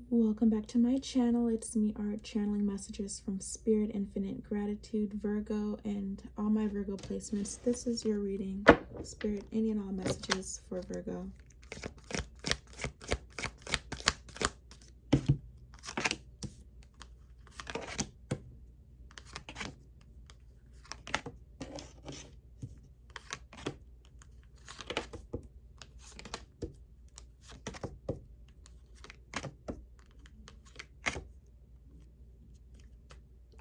Welcome back to my channel. It's me, Art, channeling messages from Spirit, Infinite Gratitude, Virgo, and all my Virgo placements. This is your reading. Spirit, any and all messages for Virgo.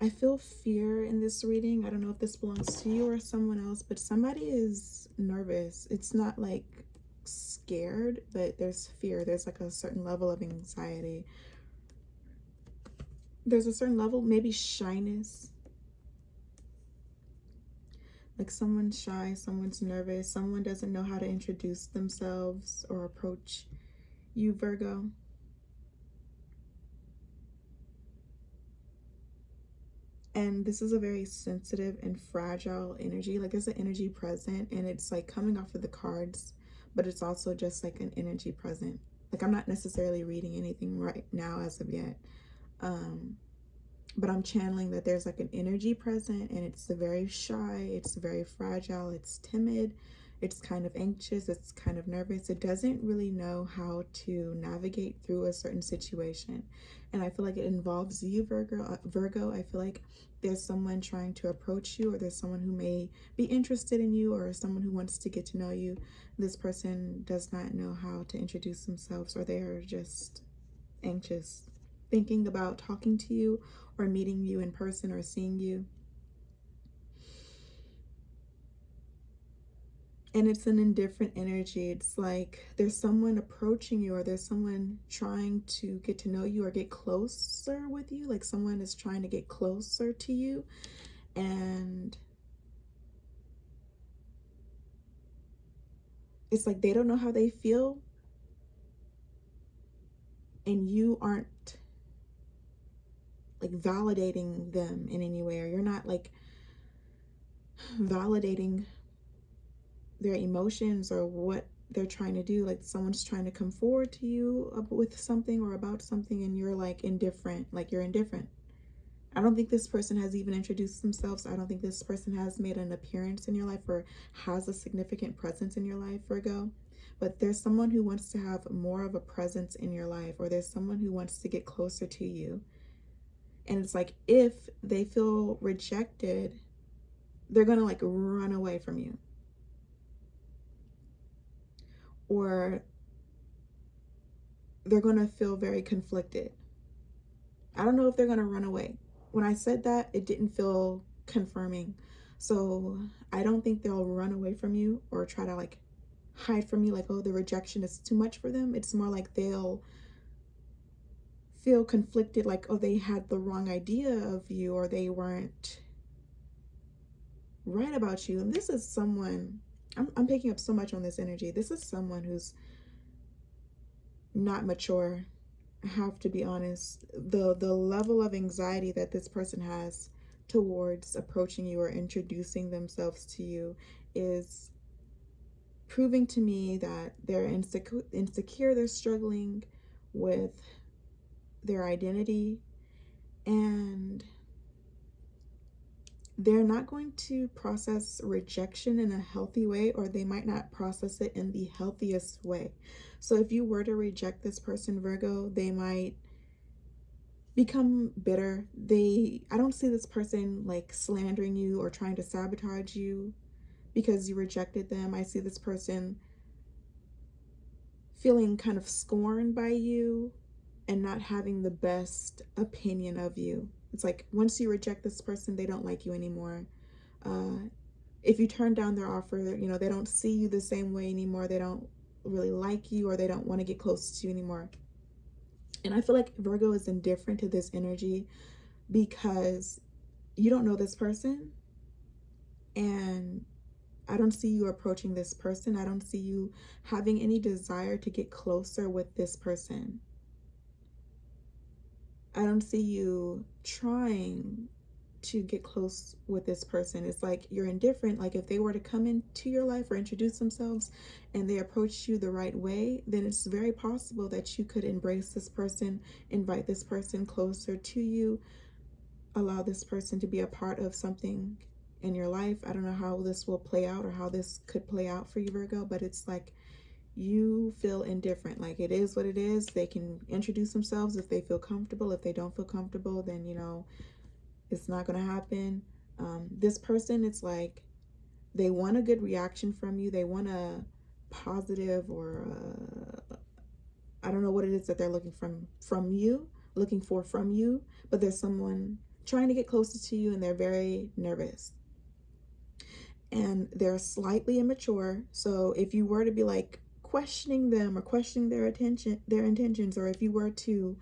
I feel fear in this reading. I don't know if this belongs to you or someone else, but somebody is nervous. It's not like scared, but there's fear. There's like a certain level of anxiety. There's a certain level, maybe shyness. Like someone's shy, someone's nervous, someone doesn't know how to introduce themselves or approach you, Virgo. And this is a very sensitive and fragile energy. Like there's an energy present and it's like coming off of the cards, but it's also just like an energy present. Like I'm not necessarily reading anything right now as of yet. But I'm channeling that there's like an energy present and it's very shy, it's very fragile, it's timid, it's kind of anxious, it's kind of nervous. It doesn't really know how to navigate through a certain situation. And I feel like it involves you, Virgo. I feel like there's someone trying to approach you, or there's someone who may be interested in you, or someone who wants to get to know you. This person does not know how to introduce themselves, or they are just anxious, thinking about talking to you or meeting you in person or seeing you. And it's an indifferent energy. It's like there's someone approaching you, or there's someone trying to get to know you or get closer with you. Like someone is trying to get closer to you, and it's like they don't know how they feel, and you aren't like validating them in any way, or you're not like validating their emotions or what they're trying to do. Like someone's trying to come forward to you with something or about something, and you're like indifferent. Like you're indifferent. I don't think this person has even introduced themselves. I don't think this person has made an appearance in your life or has a significant presence in your life, Virgo. But there's someone who wants to have more of a presence in your life, or there's someone who wants to get closer to you. And it's like if they feel rejected, they're gonna like run away from you, or they're going to feel very conflicted. I don't know if they're going to run away. When I said that, it didn't feel confirming. So I don't think they'll run away from you or try to like hide from you, like, oh, the rejection is too much for them. It's more like they'll feel conflicted, like, oh, they had the wrong idea of you, or they weren't right about you. And this is someone, I'm picking up so much on this energy. This is someone who's not mature. I have to be honest. The level of anxiety that this person has towards approaching you or introducing themselves to you is proving to me that they're insecure, they're struggling with their identity, and they're not going to process rejection in a healthy way, or they might not process it in the healthiest way. So if you were to reject this person, Virgo, they might become bitter. I don't see this person like slandering you or trying to sabotage you because you rejected them. I see this person feeling kind of scorned by you and not having the best opinion of you. It's like once you reject this person, they don't like you anymore. If you turn down their offer, you know, they don't see you the same way anymore. They don't really like you, or they don't want to get close to you anymore. And I feel like Virgo is indifferent to this energy because you don't know this person, and I don't see you approaching this person. I don't see you having any desire to get closer with this person. I don't see you trying to get close with this person. It's like you're indifferent. Like if they were to come into your life or introduce themselves and they approach you the right way, then it's very possible that you could embrace this person, invite this person closer to you, allow this person to be a part of something in your life. I don't know how this will play out or how this could play out for you, Virgo, but it's like you feel indifferent. Like it is what it is. They can introduce themselves if they feel comfortable. If they don't feel comfortable, then, you know, it's not going to happen. This person, it's like they want a good reaction from you. They want a positive or I don't know what it is that they're looking for from you, but there's someone trying to get closer to you and they're very nervous. And they're slightly immature. So if you were to be like questioning them or questioning their intentions, or if you were to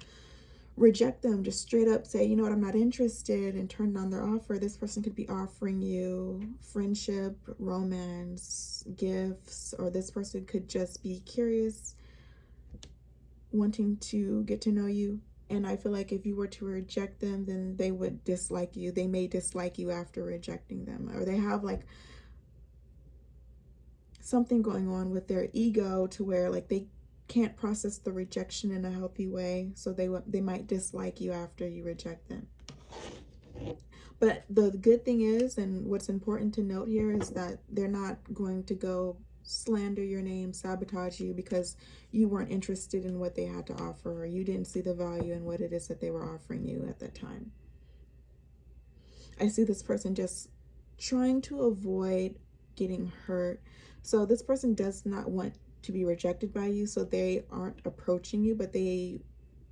reject them, just straight up say, you know what, I'm not interested, and turn down their offer, this person could be offering you friendship, romance, gifts, or this person could just be curious, wanting to get to know you. And I feel like if you were to reject them, then they would dislike you. They may dislike you after rejecting them, or they have like something going on with their ego to where like they can't process the rejection in a healthy way, so they might dislike you after you reject them. But the good thing is, and what's important to note here, is that they're not going to go slander your name, sabotage you because you weren't interested in what they had to offer, or you didn't see the value in what it is that they were offering you at that time. I see this person just trying to avoid getting hurt. So this person does not want to be rejected by you, so they aren't approaching you, but they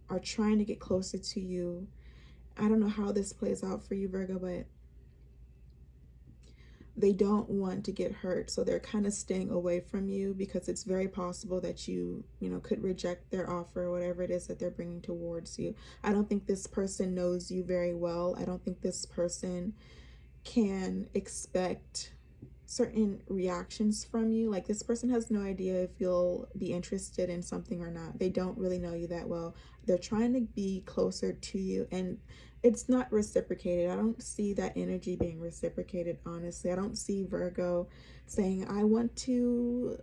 are trying to get closer to you. I don't know how this plays out for you, Virgo, but they don't want to get hurt, so they're kind of staying away from you because it's very possible that you could reject their offer or whatever it is that they're bringing towards you. I don't think this person knows you very well. I don't think this person can expect certain reactions from you. Like this person has no idea if you'll be interested in something or not. They don't really know you that well. They're trying to be closer to you, and it's not reciprocated. I don't see that energy being reciprocated, honestly. I don't see Virgo saying, I want to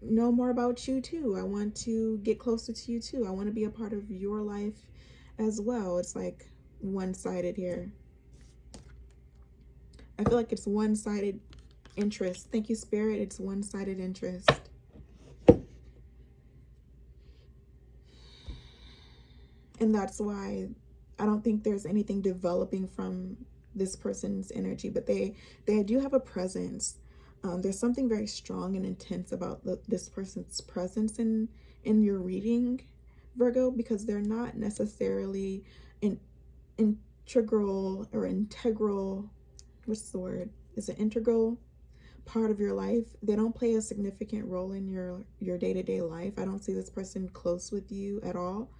know more about you too. I want to get closer to you too. I want to be a part of your life as well. It's like one-sided here. I feel like it's one-sided interest. Thank you, Spirit. It's one-sided interest. And that's why I don't think there's anything developing from this person's energy, but they do have a presence. There's something very strong and intense about this person's presence in your reading, Virgo, because they're not necessarily an integral, what's the word? Is it integral part of your life? They don't play a significant role in your day-to-day life. I don't see this person close with you at all,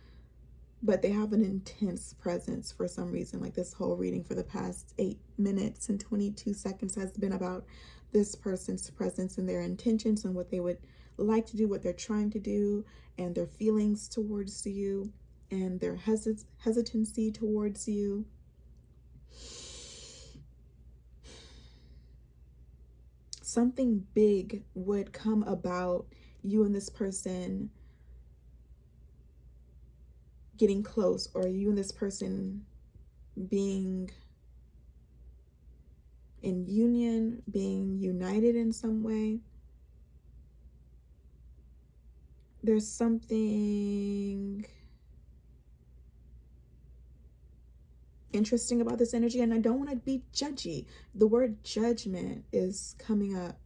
but they have an intense presence for some reason. Like this whole reading for the past 8 minutes and 22 seconds has been about this person's presence and their intentions and what they would like to do, what they're trying to do, and their feelings towards you and their hesitancy towards you. Something big would come about you and this person getting close, or you and this person being in union, being united in some way. There's something interesting about this energy, and I don't want to be judgy. The word judgment is coming up.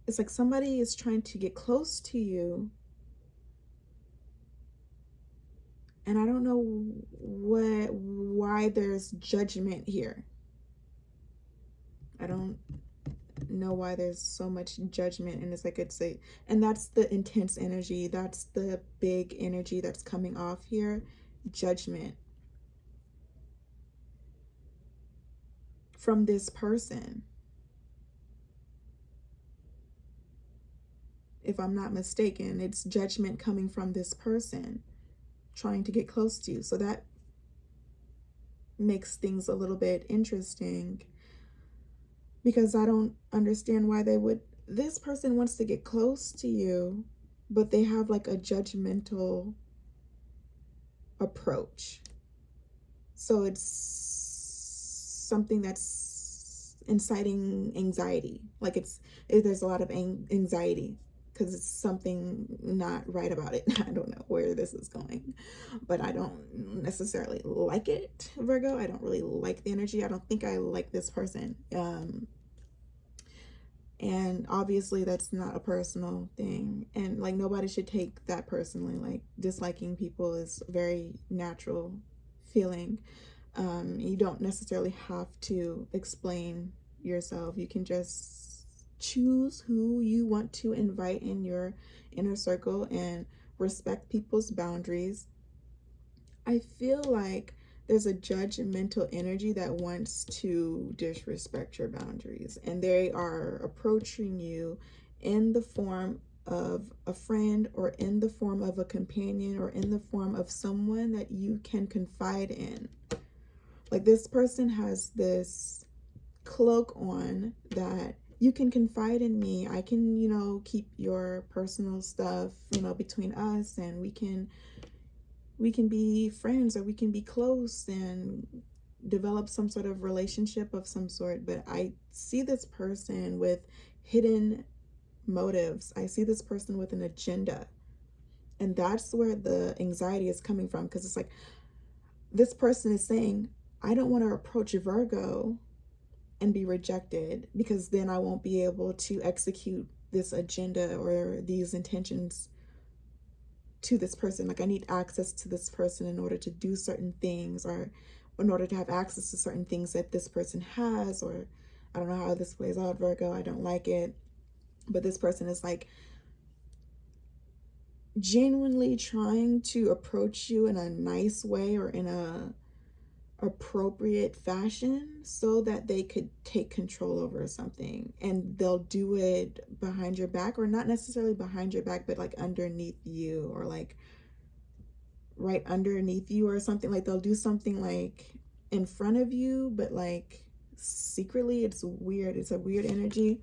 It's like somebody is trying to get close to you, and I don't know why there's judgment here. I don't know why there's so much judgment, and it's like and that's the intense energy, that's the big energy that's coming off here. Judgment from this person, if I'm not mistaken. It's judgment coming from this person. trying to get close to you. So that makes things a little bit interesting, because I don't understand why they would. This person wants to get close to you, but they have like a judgmental approach. So it's something that's inciting anxiety. Like there's a lot of anxiety because it's something not right about it. I don't know where this is going, but I don't necessarily like it, Virgo. I don't really like the energy. I don't think I like this person. And obviously that's not a personal thing. And like nobody should take that personally. Like disliking people is a very natural feeling. You don't necessarily have to explain yourself. You can just choose who you want to invite in your inner circle and respect people's boundaries. I feel like there's a judgmental energy that wants to disrespect your boundaries, and they are approaching you in the form of a friend, or in the form of a companion, or in the form of someone that you can confide in. Like this person has this cloak on that you can confide in me. I can, keep your personal stuff, between us, and we can be friends, or we can be close and develop some sort of relationship of some sort. But I see this person with hidden motives. I see this person with an agenda. And that's where the anxiety is coming from, because it's like this person is saying, I don't want to approach Virgo and be rejected, because then I won't be able to execute this agenda or these intentions to this person. Like I need access to this person in order to do certain things, or in order to have access to certain things that this person has. Or I don't know how this plays out, Virgo. I don't like it. But this person is like genuinely trying to approach you in a nice way, or in a appropriate fashion, so that they could take control over something. And they'll do it behind your back, or not necessarily behind your back, but like underneath you, or like right underneath you or something. Like they'll do something like in front of you, but like secretly. It's weird. It's a weird energy.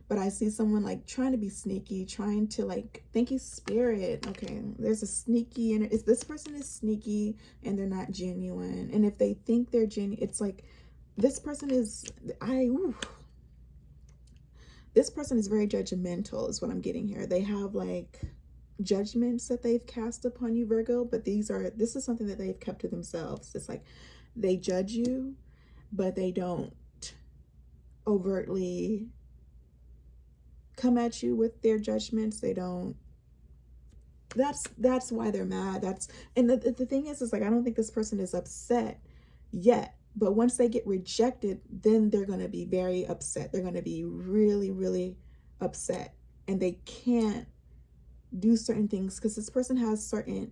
But I see someone like trying to be sneaky, trying to like, thank you, Spirit. Okay, there's a sneaky, and this person is sneaky and they're not genuine. And if they think they're genuine, it's like this person is, this person is very judgmental, is what I'm getting here. They have like judgments that they've cast upon you, Virgo, but this is something that they've kept to themselves. It's like they judge you, but they don't overtly come at you with their judgments. They don't. That's why they're mad. And the thing is like, I don't think this person is upset yet, but once they get rejected, then they're going to be very upset. They're going to be really, really upset, and they can't do certain things because this person has certain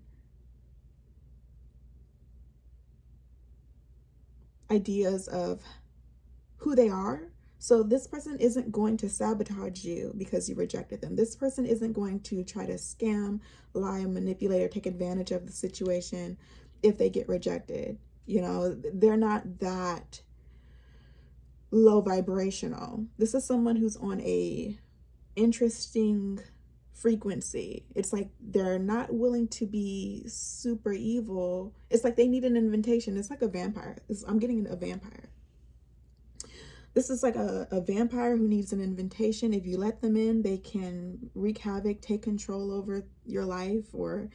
ideas of who they are. So this person isn't going to sabotage you because you rejected them. This person isn't going to try to scam, lie, manipulate, or take advantage of the situation if they get rejected. They're not that low vibrational. This is someone who's on a interesting frequency. It's like they're not willing to be super evil. It's like they need an invitation. It's like a vampire. I'm getting a vampire. This is like a vampire who needs an invitation. If you let them in, they can wreak havoc, take control over your life, or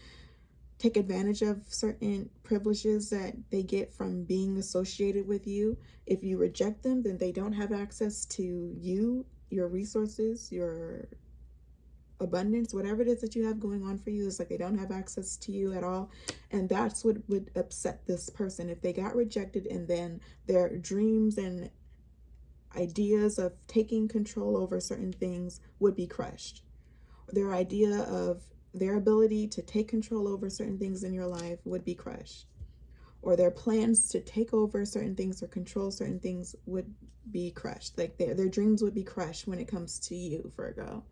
take advantage of certain privileges that they get from being associated with you. If you reject them, then they don't have access to you, your resources, your abundance, whatever it is that you have going on for you. It's like they don't have access to you at all. And that's what would upset this person if they got rejected, and then their dreams and ideas of taking control over certain things would be crushed. Their idea of their ability to take control over certain things in your life would be crushed. Or their plans to take over certain things or control certain things would be crushed. Like their dreams would be crushed when it comes to you, Virgo.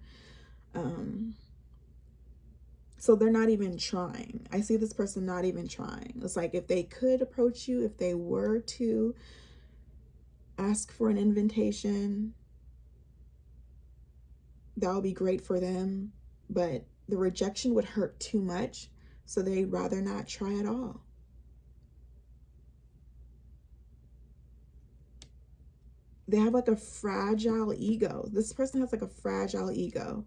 So they're not even trying. I see this person not even trying. It's like if they could approach you, if they were to ask for an invitation, that would be great for them. But the rejection would hurt too much. So they'd rather not try at all. They have like a fragile ego. This person has like a fragile ego.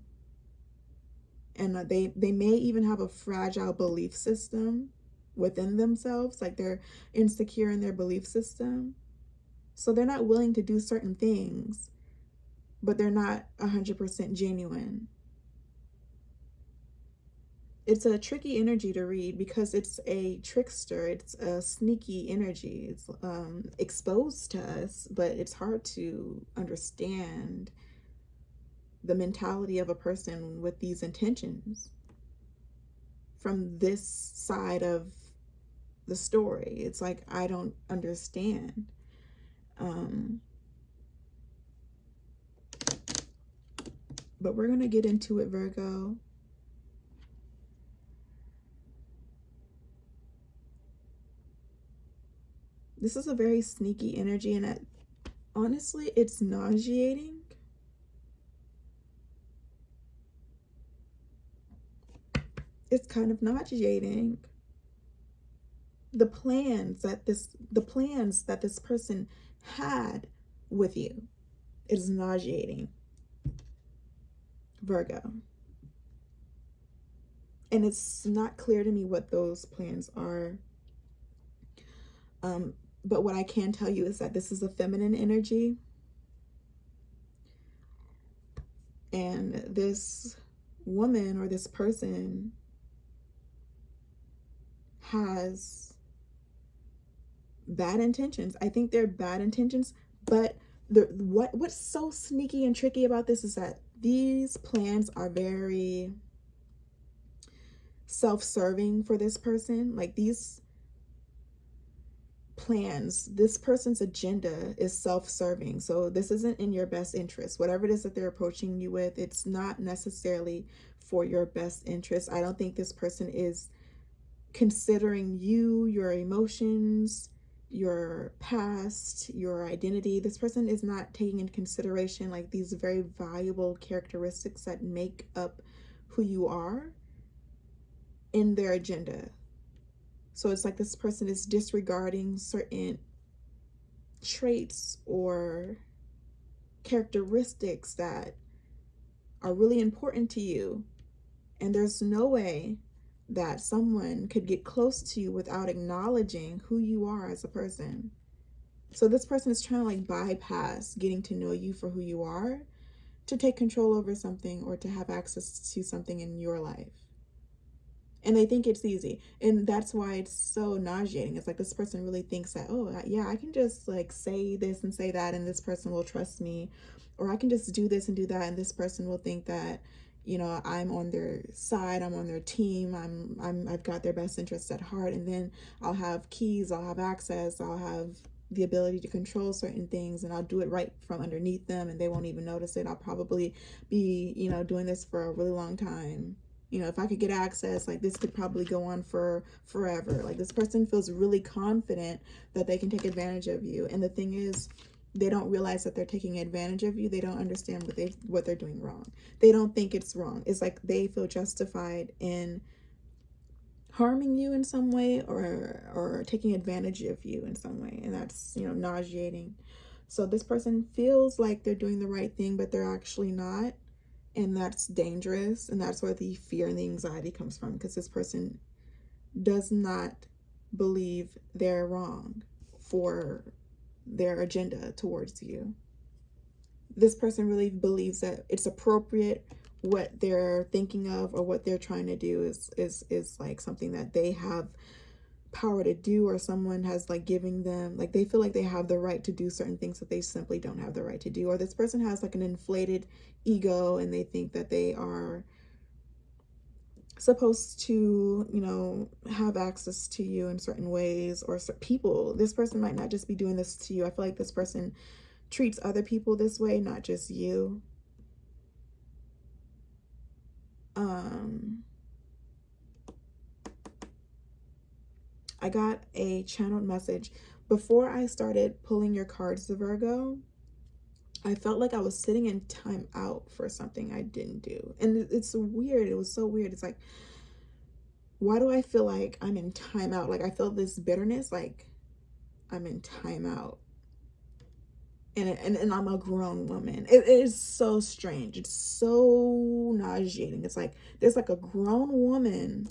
And they may even have a fragile belief system within themselves. Like they're insecure in their belief system. So they're not willing to do certain things, but they're not 100% genuine. It's a tricky energy to read because it's a trickster. It's a sneaky energy. It's exposed to us, but it's hard to understand the mentality of a person with these intentions from this side of the story. It's like, I don't understand. But we're going to get into it, Virgo. This is a very sneaky energy, and honestly, it's nauseating. It's kind of nauseating. The plans that this person had with you is nauseating, Virgo. And it's not clear to me what those plans are. But what I can tell you is that this is a feminine energy. And this woman or this person has bad intentions. I think they're bad intentions, but what's so sneaky and tricky about this is that these plans are very self-serving for this person. Like these plans, this person's agenda is self-serving. So this isn't in your best interest. Whatever it is that they're approaching you with, it's not necessarily for your best interest. I don't think this person is considering you, your emotions, your past, your identity. This person is not taking into consideration like these very valuable characteristics that make up who you are in their agenda. So it's like this person is disregarding certain traits or characteristics that are really important to you. And there's no way that someone could get close to you without acknowledging who you are as a person. So this person is trying to like bypass getting to know you for who you are to take control over something or to have access to something in your life. And they think it's easy. And that's why it's so nauseating. It's like this person really thinks that, oh, yeah, I can just like say this and say that and this person will trust me. Or I can just do this and do that and this person will think that, you know, I'm on their side, I'm on their team, I've got their best interests at heart, and then I'll have keys, I'll have access, I'll have the ability to control certain things, and I'll do it right from underneath them and they won't even notice it. I'll probably be, you know, doing this for a really long time. You know, if I could get access, like this could probably go on for forever. Like this person feels really confident that they can take advantage of you. And the thing is, they don't realize that they're taking advantage of you. They don't understand what they're doing wrong. They don't think it's wrong. It's like they feel justified in harming you in some way or taking advantage of you in some way. And that's, you know, nauseating. So this person feels like they're doing the right thing, but they're actually not. And that's dangerous. And that's where the fear and the anxiety comes from, because this person does not believe they're wrong for their agenda towards you. This person really believes that it's appropriate what they're thinking of or what they're trying to do is like something that they have power to do, or someone has like giving them, like they feel like they have the right to do certain things that they simply don't have the right to do. Or this person has like an inflated ego and they think that they are supposed to, you know, have access to you in certain ways, or people. This person might not just be doing this to you. I feel like this person treats other people this way, not just you. I got a channeled message. Before I started pulling your cards, the Virgo, I felt like I was sitting in time out for something I didn't do. And it's weird. It was so weird. It's like, why do I feel like I'm in time out? Like I feel this bitterness, like I'm in time out. And I'm a grown woman. It is so strange. It's so nauseating. It's like there's like a grown woman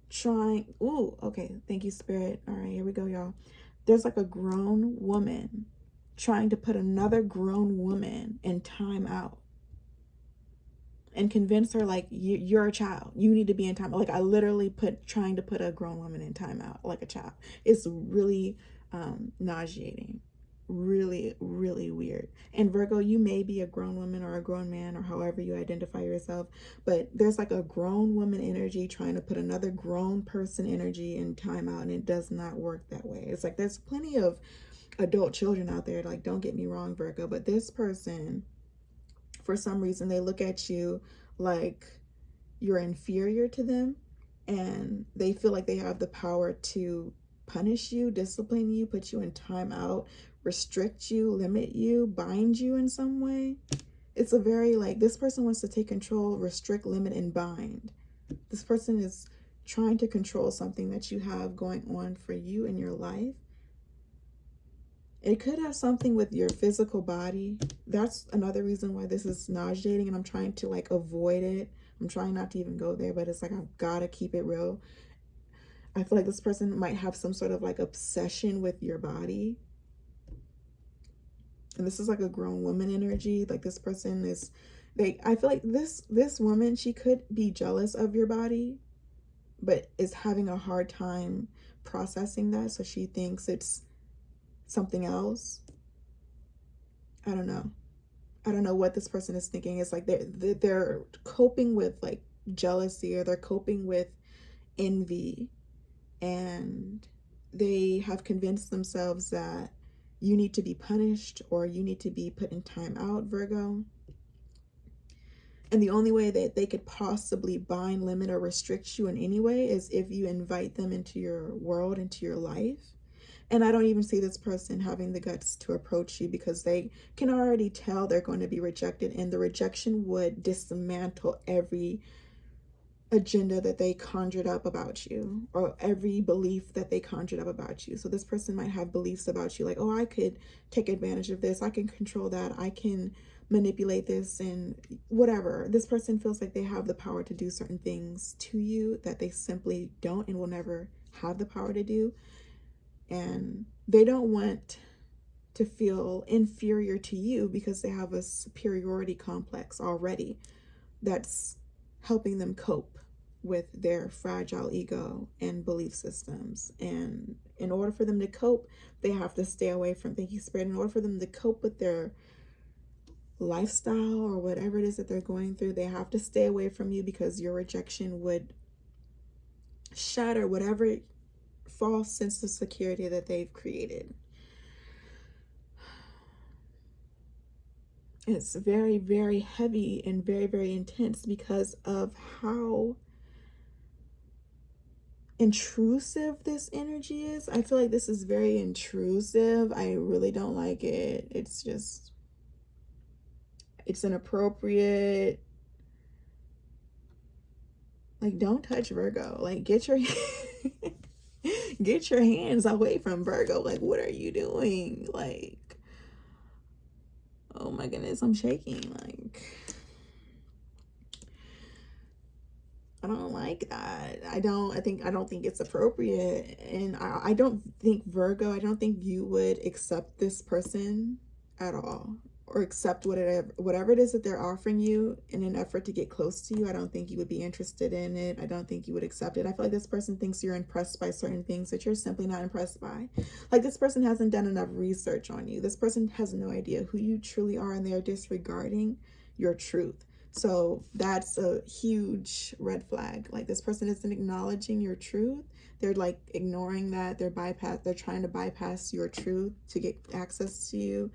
trying. Ooh, okay. Thank you, Spirit. All right, here we go, y'all. There's like a grown woman trying to put another grown woman in time out and convince her like you're a child. You need to be in time. Like I literally trying to put a grown woman in time out like a child. It's really nauseating. Really, really weird. And Virgo, you may be a grown woman or a grown man or however you identify yourself, but there's like a grown woman energy trying to put another grown person energy in timeout, and it does not work that way. It's like there's plenty of adult children out there, like don't get me wrong, Virgo, but this person, for some reason, they look at you like you're inferior to them, and they feel like they have the power to punish you, discipline you, put you in timeout, restrict you, limit you, bind you in some way. It's a very like, this person wants to take control, restrict, limit, and bind. This person is trying to control something that you have going on for you in your life. It could have something with your physical body. That's another reason why this is nauseating, and I'm trying to like avoid it. I'm trying not to even go there, but it's like I've got to keep it real. I feel like this person might have some sort of like obsession with your body. And this is like a grown woman energy. Like this person is, I feel like this woman, she could be jealous of your body, but is having a hard time processing that. So she thinks it's something else. I don't know. I don't know what this person is thinking. It's like they're coping with like jealousy, or they're coping with envy, and they have convinced themselves that you need to be punished or you need to be put in time out, Virgo. And the only way that they could possibly bind, limit, or restrict you in any way is if you invite them into your world, into your life. And I don't even see this person having the guts to approach you, because they can already tell they're going to be rejected, and the rejection would dismantle every agenda that they conjured up about you, or every belief that they conjured up about you. So this person might have beliefs about you like, oh, I could take advantage of this, I can control that, I can manipulate this, and whatever. This person feels like they have the power to do certain things to you that they simply don't and will never have the power to do. And they don't want to feel inferior to you because they have a superiority complex already that's helping them cope with their fragile ego and belief systems. And in order for them to cope, they have to stay away from, thank you, Spirit, in order for them to cope with their lifestyle or whatever it is that they're going through, they have to stay away from you, because your rejection would shatter whatever false sense of security that they've created. It's very, very heavy and very, very intense because of how intrusive this energy is. I feel like this is very intrusive. I really don't like it. It's just, it's inappropriate. Like, don't touch Virgo. Like, get your get your hands away from Virgo. Like, what are you doing? Like, oh my goodness, I'm shaking. Like, I don't like that. I don't think it's appropriate. And I don't think Virgo, I don't think you would accept this person at all, or accept whatever it is that they're offering you in an effort to get close to you. I don't think you would be interested in it. I don't think you would accept it. I feel like this person thinks you're impressed by certain things that you're simply not impressed by. Like, this person hasn't done enough research on you. This person has no idea who you truly are, and they're disregarding your truth. So that's a huge red flag. Like, this person isn't acknowledging your truth. They're like ignoring that. They're trying to bypass your truth to get access to you.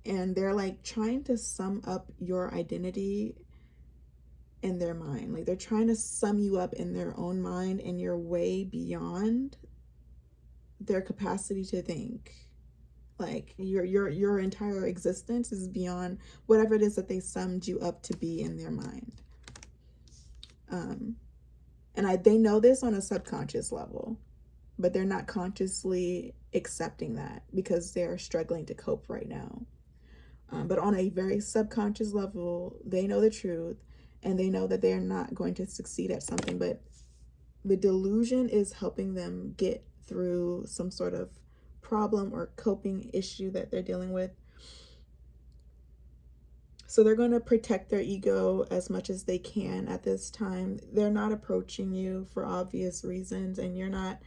And they're like trying to sum up your identity in their mind. Like, they're trying to sum you up in their own mind, and you're way beyond their capacity to think. Like your entire existence is beyond whatever it is that they summed you up to be in their mind. And they know this on a subconscious level, but they're not consciously accepting that because they're struggling to cope right now. But on a very subconscious level, they know the truth, and they know that they're not going to succeed at something, but the delusion is helping them get through some sort of problem or coping issue that they're dealing with. So they're going to protect their ego as much as they can at this time. They're not approaching you for obvious reasons, and you're not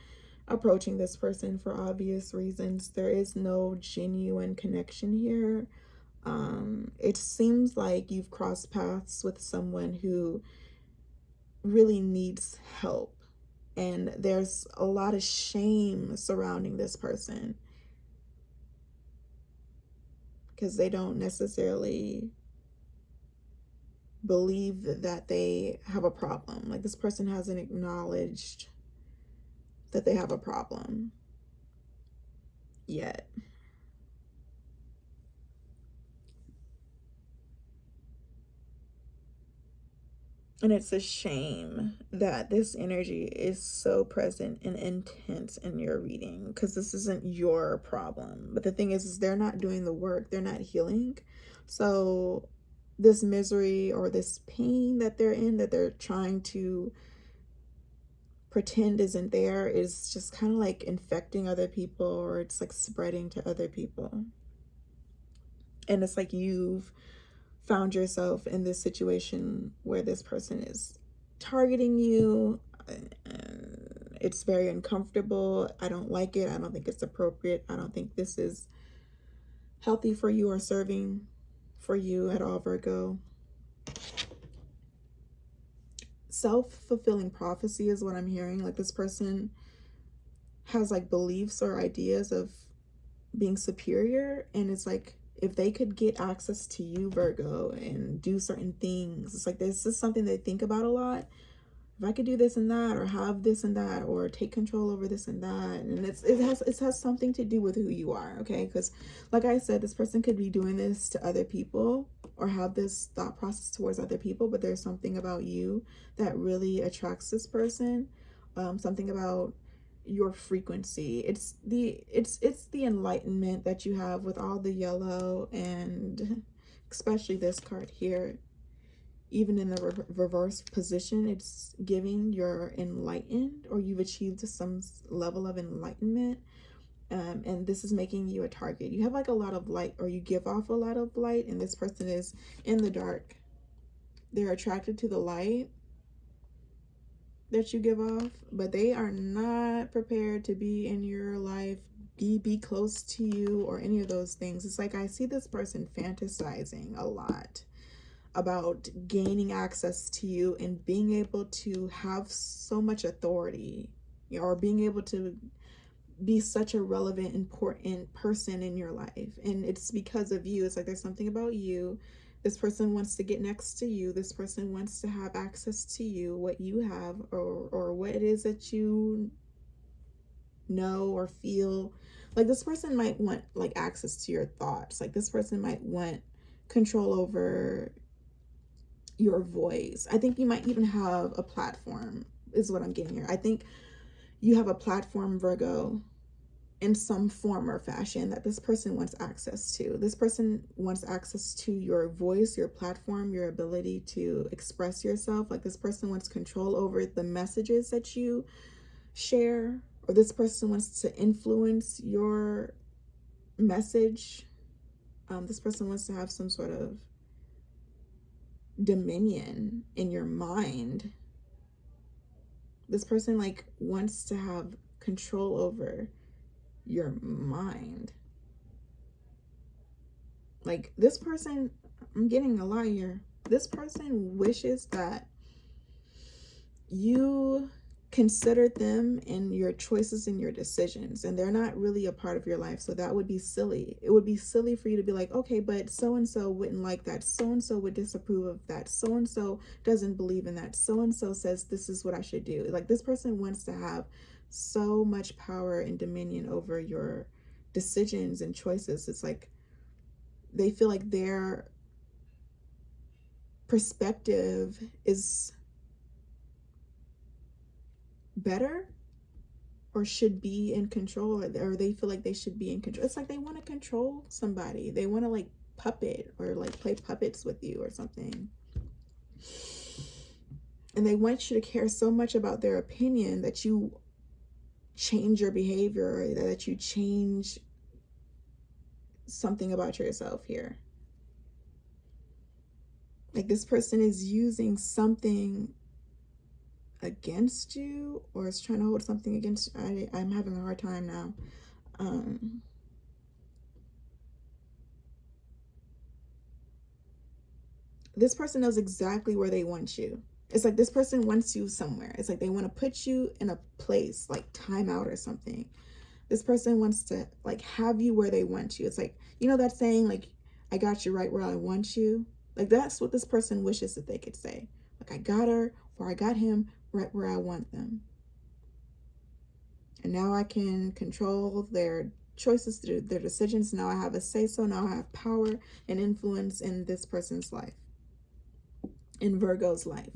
approaching this person for obvious reasons. There is no genuine connection here. It seems like you've crossed paths with someone who really needs help, and there's a lot of shame surrounding this person because they don't necessarily believe that they have a problem. Like, this person hasn't acknowledged that they have a problem yet. And it's a shame that this energy is so present and intense in your reading, because this isn't your problem. But the thing is they're not doing the work. They're not healing. So this misery or this pain that they're in, that they're trying to pretend isn't there, is just kind of like infecting other people, or it's like spreading to other people. And it's like you've found yourself in this situation where this person is targeting you, and it's very uncomfortable. I don't like it. I don't think it's appropriate. I don't think this is healthy for you or serving for you at all, Virgo. Self-fulfilling prophecy is what I'm hearing. Like, this person has like beliefs or ideas of being superior, and it's like, if they could get access to you, Virgo, and do certain things, it's like this is something they think about a lot. If I could do this and that, or have this and that, or take control over this and that, and it has something to do with who you are, okay? Because like I said, this person could be doing this to other people or have this thought process towards other people, but there's something about you that really attracts this person. Something about your frequency. It's the enlightenment that you have with all the yellow, and especially this card here. Even in the reverse position, it's giving you're enlightened, or you've achieved some level of enlightenment, and this is making you a target. You have like a lot of light, or you give off a lot of light, and this person is in the dark. They're attracted to the light that you give off, but they are not prepared to be in your life, be close to you, or any of those things. It's like I see this person fantasizing a lot about gaining access to you and being able to have so much authority, or being able to be such a relevant, important person in your life. And it's because of you. It's like there's something about you. This person wants to get next to you. This person wants to have access to you, what you have, or what it is that you know or feel. Like, this person might want like access to your thoughts. Like, this person might want control over your voice. I think you might even have a platform, is what I'm getting here. I think you have a platform, Virgo, in some form or fashion that this person wants access to. This person wants access to your voice, your platform, your ability to express yourself. Like, this person wants control over the messages that you share, or this person wants to influence your message. This person wants to have some sort of dominion in your mind. This person like wants to have control over your mind. Like, this person, I'm getting a lot here. This person wishes that you consider them in your choices and your decisions, and they're not really a part of your life. So that would be silly. It would be silly for you to be like, okay, but so and so wouldn't like that, so and so would disapprove of that, so and so doesn't believe in that, so and so says this is what I should do. Like, this person wants to have so much power and dominion over your decisions and choices. It's like they feel like their perspective is better or should be in control, or they feel like they should be in control. It's like they want to control somebody. They want to like puppet or like play puppets with you or something. And they want you to care so much about their opinion that you change your behavior, or that you change something about yourself here. Like, this person is using something against you, or is trying to hold something against you. I'm having a hard time now. This person knows exactly where they want you. It's like this person wants you somewhere. It's like they want to put you in a place like timeout or something. This person wants to like have you where they want you. It's like, you know that saying, like, I got you right where I want you. Like, that's what this person wishes that they could say. Like, I got her, or I got him right where I want them. And now I can control their choices, their decisions. Now I have a say-so. Now I have power and influence in this person's life, in Virgo's life.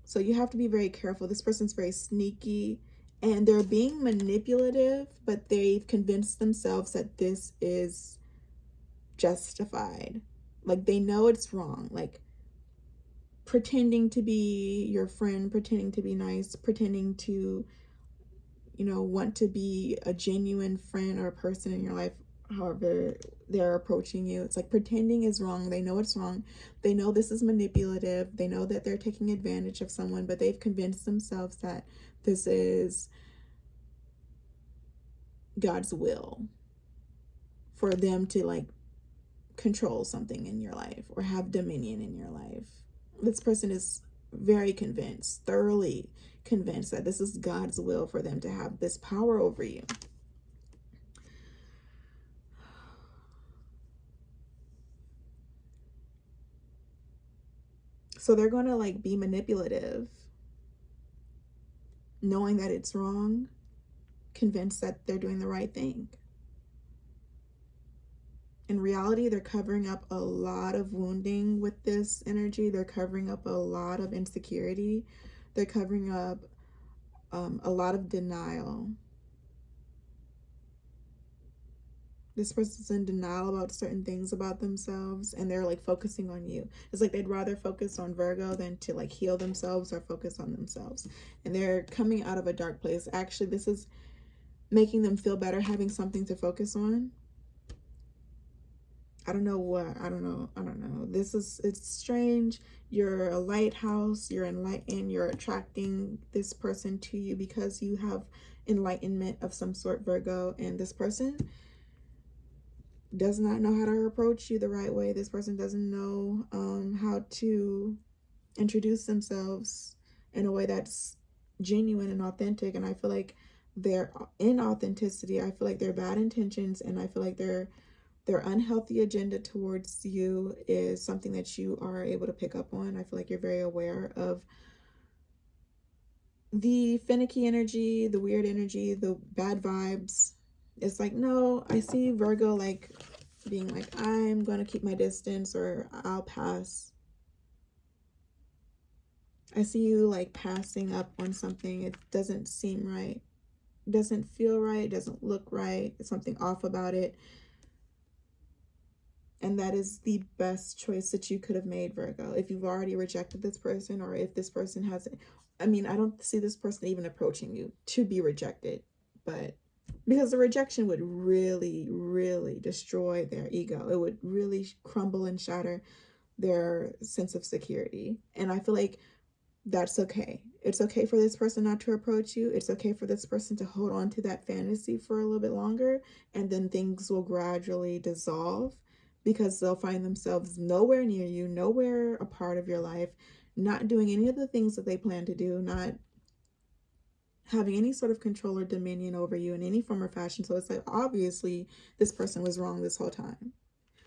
So you have to be very careful. This person's very sneaky, and they're being manipulative, but they've convinced themselves that this is justified. Like, they know it's wrong. Like, pretending to be your friend, pretending to be nice, pretending to, you know, want to be a genuine friend or a person in your life, however they're approaching you. It's like pretending is wrong. They know it's wrong. They know this is manipulative. They know that they're taking advantage of someone, but they've convinced themselves that this is God's will for them to like control something in your life or have dominion in your life. This person is very convinced, thoroughly convinced that this is God's will for them to have this power over you. So they're going to like be manipulative, knowing that it's wrong, convinced that they're doing the right thing. In reality, they're covering up a lot of wounding with this energy. They're covering up a lot of insecurity. They're covering up a lot of denial. This person's in denial about certain things about themselves, and they're like focusing on you. It's like they'd rather focus on Virgo than to like heal themselves or focus on themselves. And they're coming out of a dark place. Actually, this is making them feel better, having something to focus on. I don't know what, I don't know. It's strange. You're a lighthouse, you're enlightened, you're attracting this person to you because you have enlightenment of some sort, Virgo, and this person does not know how to approach you the right way. This person doesn't know how to introduce themselves in a way that's genuine and authentic. And I feel like their inauthenticity, I feel like their bad intentions, and I feel like their unhealthy agenda towards you is something that you are able to pick up on. I feel like you're very aware of the finicky energy, the weird energy, the bad vibes. It's like, no, I see Virgo like being like, I'm going to keep my distance, or I'll pass. I see you like passing up on something. It doesn't seem right. It doesn't feel right. It doesn't look right. There's something off about it. And that is the best choice that you could have made, Virgo. If you've already rejected this person, or if this person hasn't, I mean, I don't see this person even approaching you to be rejected, but because the rejection would really, really destroy their ego. It would really crumble and shatter their sense of security. And I feel like that's okay. It's okay for this person not to approach you. It's okay for this person to hold on to that fantasy for a little bit longer, and then things will gradually dissolve because they'll find themselves nowhere near you, nowhere a part of your life, not doing any of the things that they plan to do, not having any sort of control or dominion over you in any form or fashion. So it's like, obviously, this person was wrong this whole time.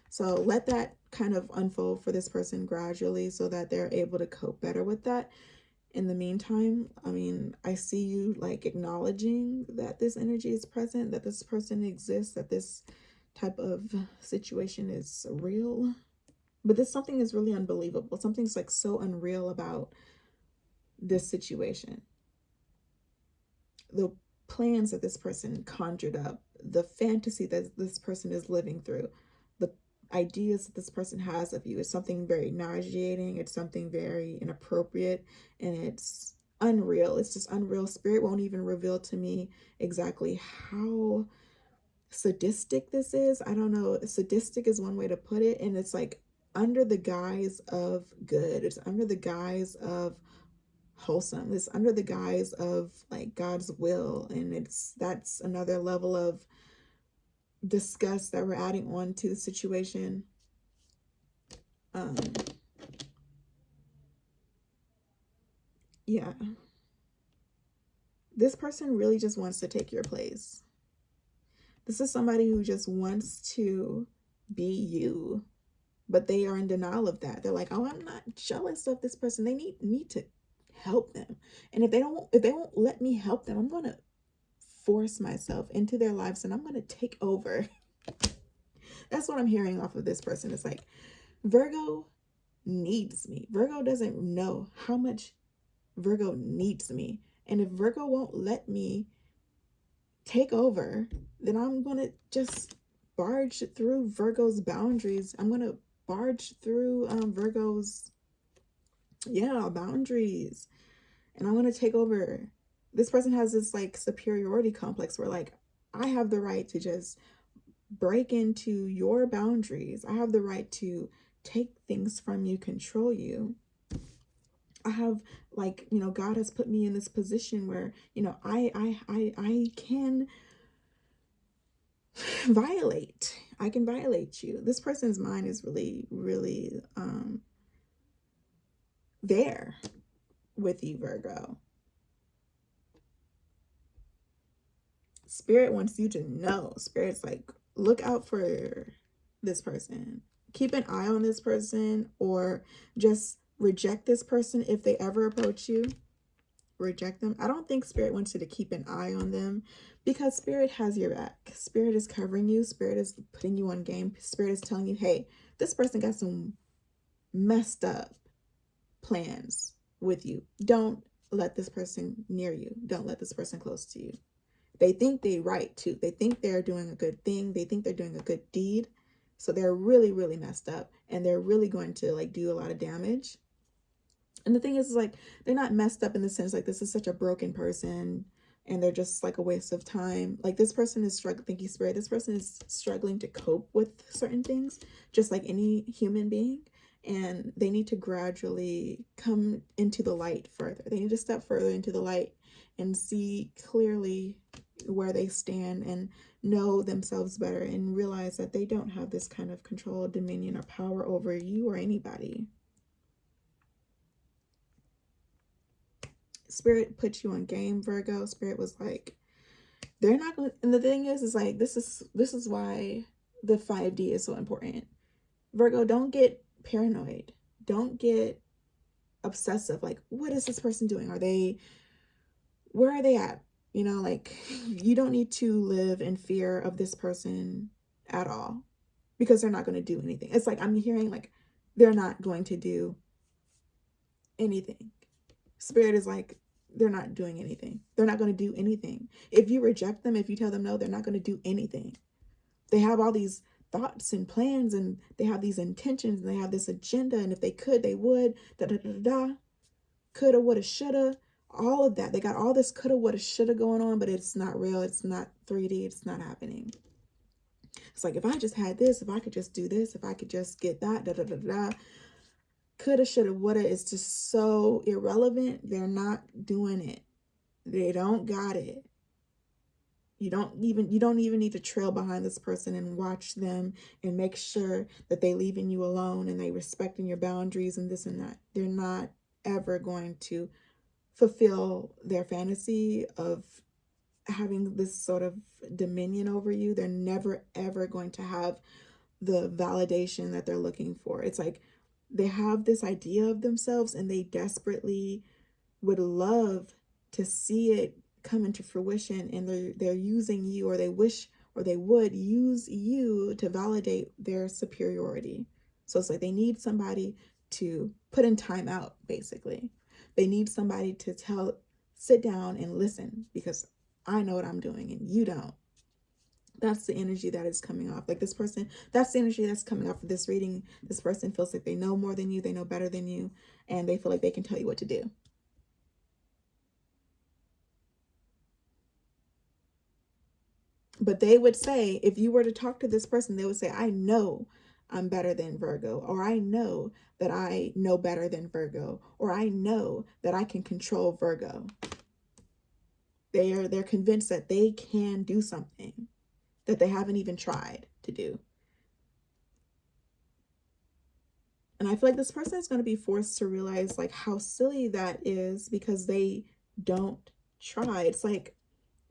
So let that kind of unfold for this person gradually so that they're able to cope better with that. In the meantime, I mean, I see you like acknowledging that this energy is present, that this person exists, that this type of situation is real. But this something is really unbelievable. Something's like so unreal about this situation. The plans that this person conjured up, the fantasy that this person is living through, the ideas that this person has of you is something very nauseating. It's something very inappropriate, and it's unreal. It's just unreal. Spirit won't even reveal to me exactly how sadistic this is. I don't know. Sadistic is one way to put it, and it's like under the guise of good. It's under the guise of wholesome. It's under the guise of like God's will, and that's another level of disgust that we're adding on to the situation. Yeah, this person really just wants to take your place. This is somebody who just wants to be you, but they are in denial of that. They're like, oh, I'm not jealous of this person. They need me to help them, and if they won't let me help them, I'm going to force myself into their lives and I'm going to take over. That's what I'm hearing off of this person. It's like, Virgo needs me. Virgo doesn't know how much Virgo needs me. And if Virgo won't let me take over, then I'm going to just barge through Virgo's boundaries. I'm going to barge through Virgo's, boundaries. And I'm going to take over. This person has this like superiority complex where like, I have the right to just break into your boundaries. I have the right to take things from you, control you. I have like, God has put me in this position where, I can violate. I can violate you. This person's mind is really, really there with you, Virgo. Spirit wants you to know. Spirit's like, look out for this person. Keep an eye on this person, or just reject this person if they ever approach you. Reject them. I don't think Spirit wants you to keep an eye on them, because Spirit has your back. Spirit is covering you. Spirit is putting you on game. Spirit is telling you, hey, this person got some messed up plans with you. Don't let this person near you. Don't let this person close to you. They think they're right too. They think they're doing a good thing. They think they're doing a good deed. So they're really, really messed up, and they're really going to like do a lot of damage. And the thing is like, they're not messed up in the sense like this is such a broken person and they're just like a waste of time. Like this person is struggling, thank you, Spirit. This person is struggling to cope with certain things, just like any human being. And they need to gradually come into the light further. They need to step further into the light and see clearly where they stand and know themselves better and realize that they don't have this kind of control, dominion, or power over you or anybody. Spirit put you on game, Virgo. Spirit was like, they're not going to, and the thing is like, this is why the 5D is so important. Virgo, don't get paranoid. Don't get obsessive. Like, what is this person doing? Where are they at? Like, you don't need to live in fear of this person at all, because they're not going to do anything. It's like, I'm hearing like, they're not going to do anything. Spirit is like, they're not doing anything. They're not going to do anything. If you reject them, if you tell them no, they're not going to do anything. They have all these thoughts and plans, and they have these intentions, and they have this agenda, and if they could, they would, coulda, woulda, shoulda, all of that. They got all this coulda, woulda, shoulda going on, but it's not real. It's not 3D. It's not happening. It's like, if I just had this, if I could just do this, if I could just get that, coulda, shoulda, woulda is just so irrelevant. They're not doing it. They don't got it. You don't even need to trail behind this person and watch them and make sure that they leaving you alone and they respecting your boundaries and this and that. They're not ever going to fulfill their fantasy of having this sort of dominion over you. They're never ever going to have the validation that they're looking for. It's like they have this idea of themselves and they desperately would love to see it come into fruition, and they're using you, or they wish, or they would use you to validate their superiority. So it's like they need somebody to put in time out, basically. They need somebody to sit down and listen, because I know what I'm doing and you don't. That's the energy that is coming off. Like this person, that's the energy that's coming off of this reading. This person feels like they know more than you, they know better than you, and they feel like they can tell you what to do. But they would say, if you were to talk to this person, they would say, I know I'm better than Virgo, or I know that I know better than Virgo, or I know that I can control Virgo. They're convinced that they can do something that they haven't even tried to do. And I feel like this person is going to be forced to realize like how silly that is, because they don't try. It's like,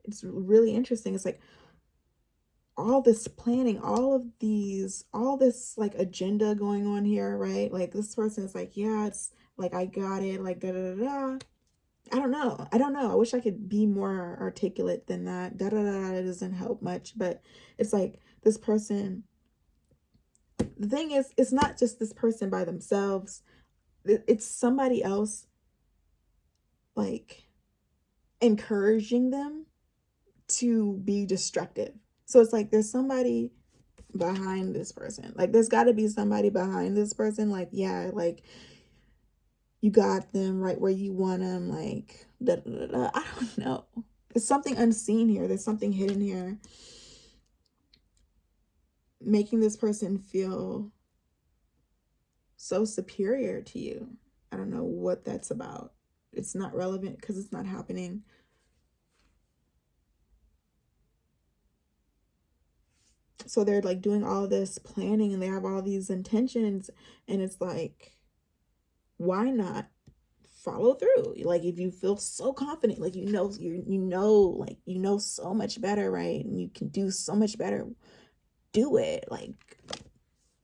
it's really interesting. It's like all this planning, all this like agenda going on here, right? Like this person is like, yeah, it's like, I got it, like da da da da. I don't know. I wish I could be more articulate than that. Da da da da doesn't help much, but it's like this person. The thing is, it's not just this person by themselves. It's somebody else like encouraging them to be destructive. So it's like there's somebody behind this person. Like there's got to be somebody behind this person. Like, yeah, like you got them right where you want them. Like, da, da, da, da. I don't know. There's something unseen here. There's something hidden here, making this person feel so superior to you. I don't know what that's about. It's not relevant because it's not happening. So they're like doing all this planning and they have all these intentions, and it's like, why not follow through? Like if you feel so confident, like you know so much better, right? And you can do so much better, do it. Like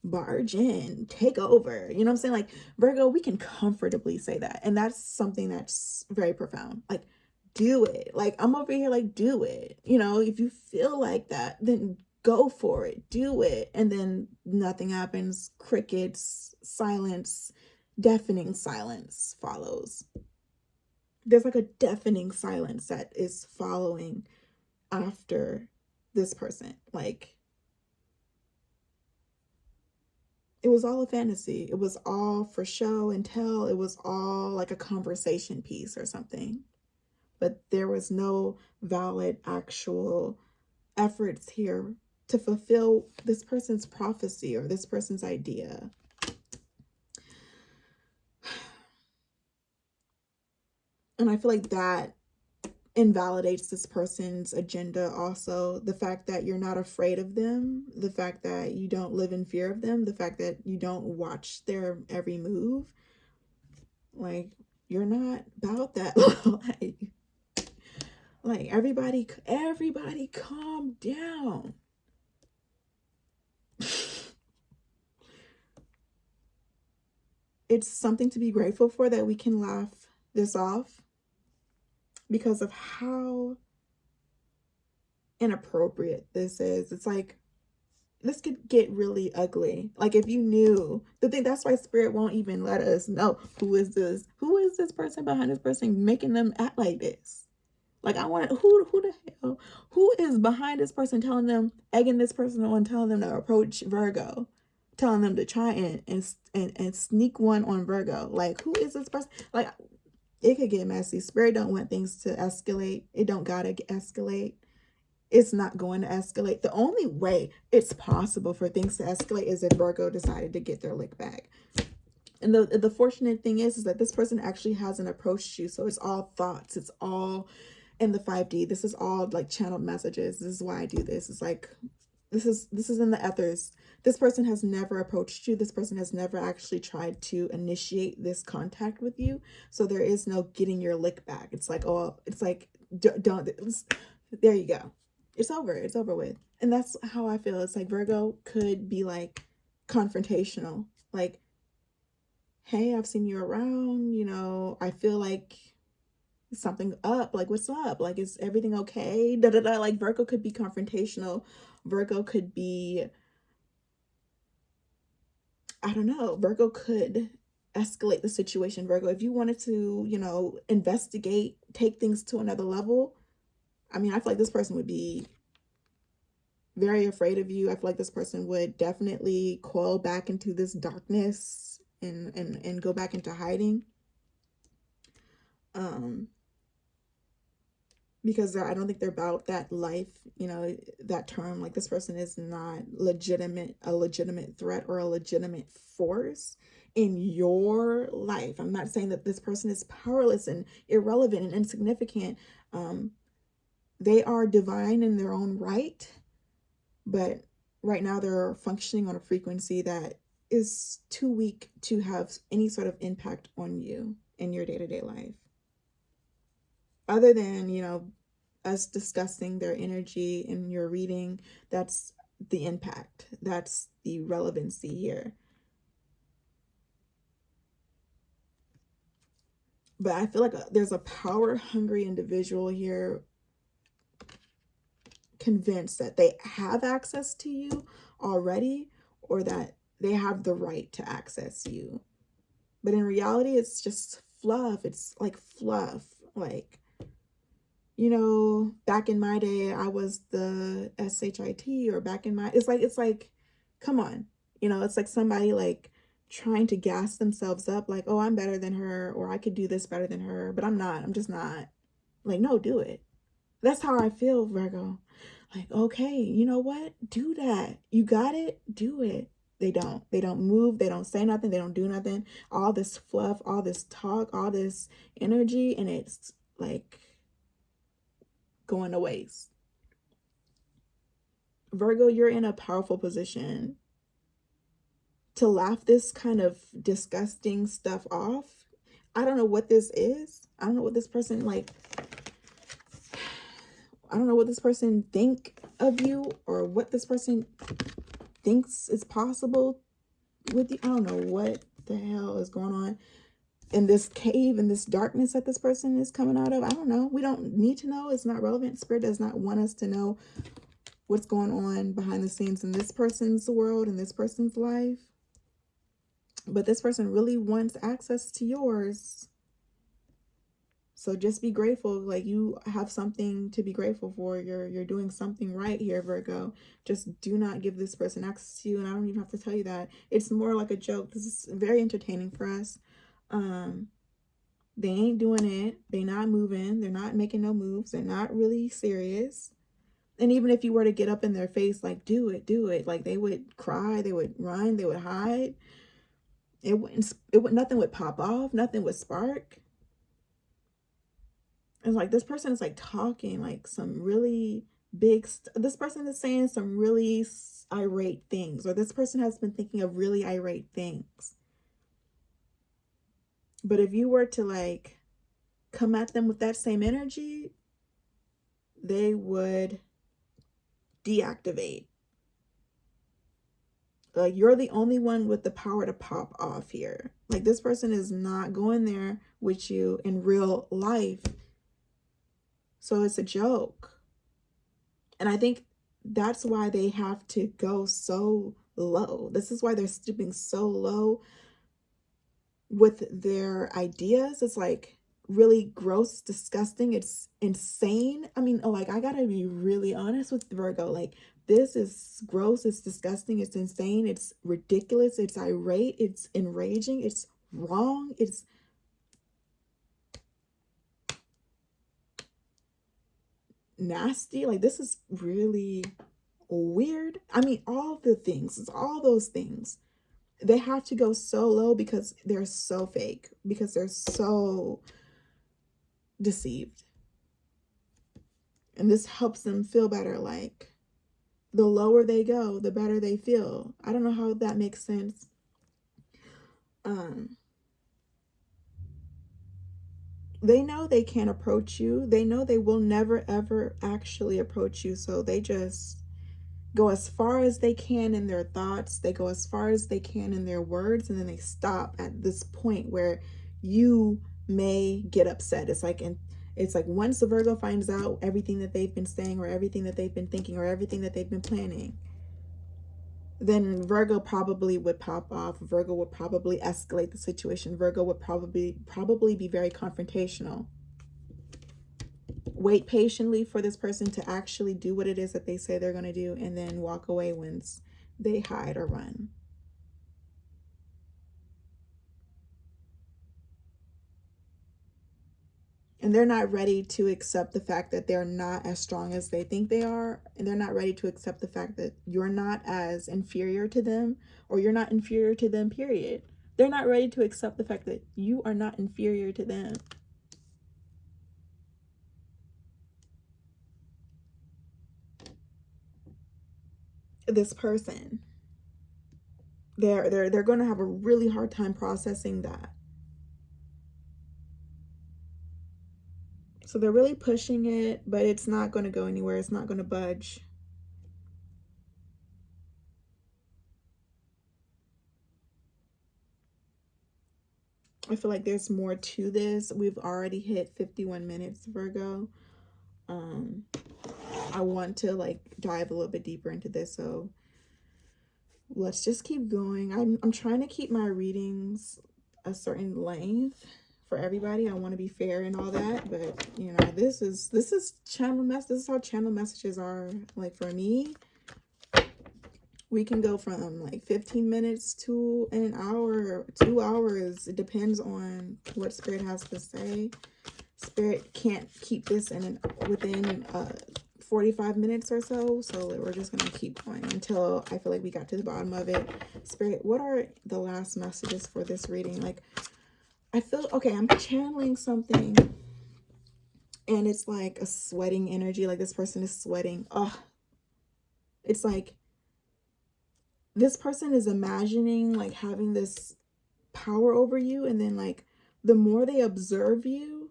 barge in, take over. You know what I'm saying? Like Virgo, we can comfortably say that. And that's something that's very profound. Like do it. Like I'm over here like do it. You know, if you feel like that, then go for it, do it. And then nothing happens. Crickets, silence, deafening silence follows. There's like a deafening silence that is following after this person. Like it was all a fantasy. It was all for show and tell. It was all like a conversation piece or something. But there was no valid, actual efforts here to fulfill this person's prophecy or this person's idea. And I feel like that invalidates this person's agenda also. The fact that you're not afraid of them, the fact that you don't live in fear of them, the fact that you don't watch their every move. Like, you're not about that like everybody calm down. It's something to be grateful for that we can laugh this off because of how inappropriate this is. It's like, this could get really ugly. Like if you knew the thing, that's why spirit won't even let us know who is this person behind this person making them act like this. Like I want to, who the hell, who is behind this person telling them, egging this person on, telling them to approach Virgo, telling them to try and sneak one on Virgo. Like who is this person? Like it could get messy. Spirit don't want things to escalate. It don't gotta escalate. It's not going to escalate. The only way it's possible for things to escalate is if Virgo decided to get their lick back. And the fortunate thing is that this person actually hasn't approached you. So it's all thoughts. It's all in the 5D. This is all like channeled messages. This is why I do this. It's like, this is in the ethers. This person has never approached you. This person has never actually tried to initiate this contact with you. So there is no getting your lick back. It's like, oh, it's like, there you go. It's over. It's over with. And that's how I feel. It's like Virgo could be like confrontational. Like, hey, I've seen you around, you know, I feel like something up, like what's up, like is everything okay, da da da. Like Virgo could be confrontational. Virgo could be, I don't know, Virgo could escalate the situation. Virgo, if you wanted to, you know, investigate, take things to another level, I mean, I feel like this person would be very afraid of you. I feel like this person would definitely coil back into this darkness and go back into hiding. Because I don't think they're about that life, you know, that term. Like this person is not a legitimate threat or a legitimate force in your life. I'm not saying that this person is powerless and irrelevant and insignificant. They are divine in their own right, but right now they're functioning on a frequency that is too weak to have any sort of impact on you in your day-to-day life. Other than, you know, us discussing their energy in your reading, that's the impact. That's the relevancy here. But I feel like there's a power-hungry individual here convinced that they have access to you already, or that they have the right to access you. But in reality, it's just fluff. It's like fluff. Like, you know, back in my day, I was the SHIT, or back in my, it's like, come on, you know, it's like somebody like trying to gas themselves up, like, oh, I'm better than her, or I could do this better than her, but I'm not, I'm just not. Like, no, do it. That's how I feel, Virgo. Like, okay, you know what? Do that. You got it. Do it. They don't move. They don't say nothing. They don't do nothing. All this fluff, all this talk, all this energy, and it's like going to waste. Virgo, you're in a powerful position to laugh this kind of disgusting stuff off. I don't know what this is. I don't know what this person like. I don't know what this person think of you, or what this person thinks is possible with you. I don't know what the hell is going on in this cave, in this darkness that this person is coming out of. I don't know. We don't need to know. It's not relevant. Spirit does not want us to know what's going on behind the scenes in this person's world, in this person's life. But this person really wants access to yours. So just be grateful. Like, you have something to be grateful for. You're doing something right here, Virgo. Just do not give this person access to you. And I don't even have to tell you that. It's more like a joke. This is very entertaining for us. They ain't doing it. They're not moving. They're not making no moves. They're not really serious. And even if you were to get up in their face, like, do it, like, they would cry, they would run, they would hide. Nothing would pop off. Nothing would spark. And like, this person is like talking like some really big this person is saying some really irate things, or this person has been thinking of really irate things. But if you were to like come at them with that same energy, they would deactivate. Like, you're the only one with the power to pop off here. Like, this person is not going there with you in real life. So it's a joke. And I think that's why they have to go so low. This is why they're stooping so low with their ideas. It's like really gross, disgusting. It's insane. I mean, like, I gotta be really honest with Virgo. Like, this is gross. It's disgusting. It's insane. It's ridiculous. It's irate. It's enraging. It's wrong. It's nasty. Like, this is really weird. I mean, all the things, it's all those things. They have to go so low because they're so fake, because they're so deceived. And this helps them feel better. Like, the lower they go, the better they feel. I don't know how that makes sense. They know they can't approach you. They know they will never, ever actually approach you. So they just go as far as they can in their thoughts. They go as far as they can in their words. And then they stop at this point where you may get upset. It's like once the Virgo finds out everything that they've been saying, or everything that they've been thinking, or everything that they've been planning, then Virgo probably would pop off. Virgo would probably escalate the situation. Virgo would probably be very confrontational. Wait patiently for this person to actually do what it is that they say they're going to do, and then walk away once they hide or run. And they're not ready to accept the fact that they're not as strong as they think they are. And they're not ready to accept the fact that you're not as inferior to them, or you're not inferior to them, period. They're not ready to accept the fact that you are not inferior to them. This person, they're going to have a really hard time processing that. So they're really pushing it, but it's not going to go anywhere. It's not going to budge. I feel like there's more to this. We've already hit 51 minutes, Virgo. I want to like dive a little bit deeper into this, so let's just keep going. I'm trying to keep my readings a certain length for everybody. I want to be fair and all that, but you know, this is channel mess. This is how channel messages are. Like for me, we can go from like 15 minutes to an hour, 2 hours. It depends on what Spirit has to say. Spirit can't keep this within 45 minutes or so. So we're just going to keep going until I feel like we got to the bottom of it. Spirit, what are the last messages for this reading? Like, I feel, okay, I'm channeling something and it's like a sweating energy. Like this person is sweating. Oh, it's like this person is imagining like having this power over you. And then like the more they observe you,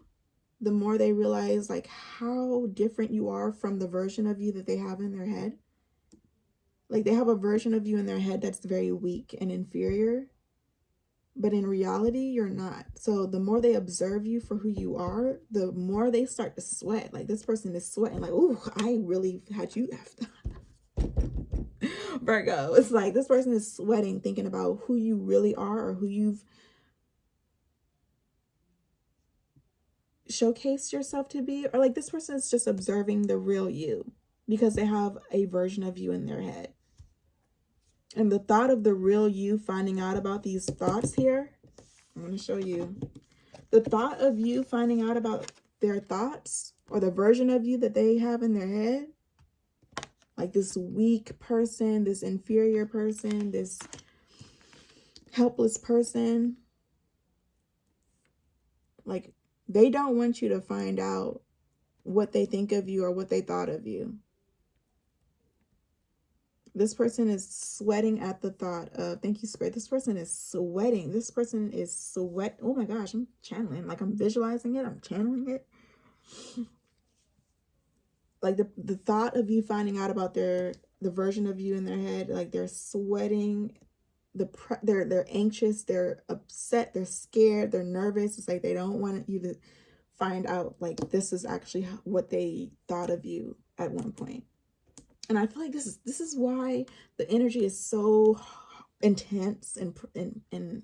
the more they realize like how different you are from the version of you that they have in their head. Like they have a version of you in their head that's very weak and inferior, but in reality, you're not. So the more they observe you for who you are, the more they start to sweat. Like this person is sweating like, ooh, I really had you after. Virgo, it's like this person is sweating thinking about who you really are, or who you've showcased yourself to be, or like this person is just observing the real you because they have a version of you in their head. And the thought of the real you finding out about these thoughts here, I'm going to show you. The thought of you finding out about their thoughts, or the version of you that they have in their head, like this weak person, this inferior person, this helpless person, like they don't want you to find out what they think of you or what they thought of you. This person is sweating at the thought of, thank you, Spirit. This person is sweating. This person is sweat. Oh my gosh, I'm channeling. Like I'm visualizing it. I'm channeling it. Like the thought of you finding out about the version of you in their head, like they're sweating. They're anxious. They're upset. They're scared. They're nervous. It's like they don't want you to find out like this is actually what they thought of you at one point. And I feel like this is why the energy is so intense and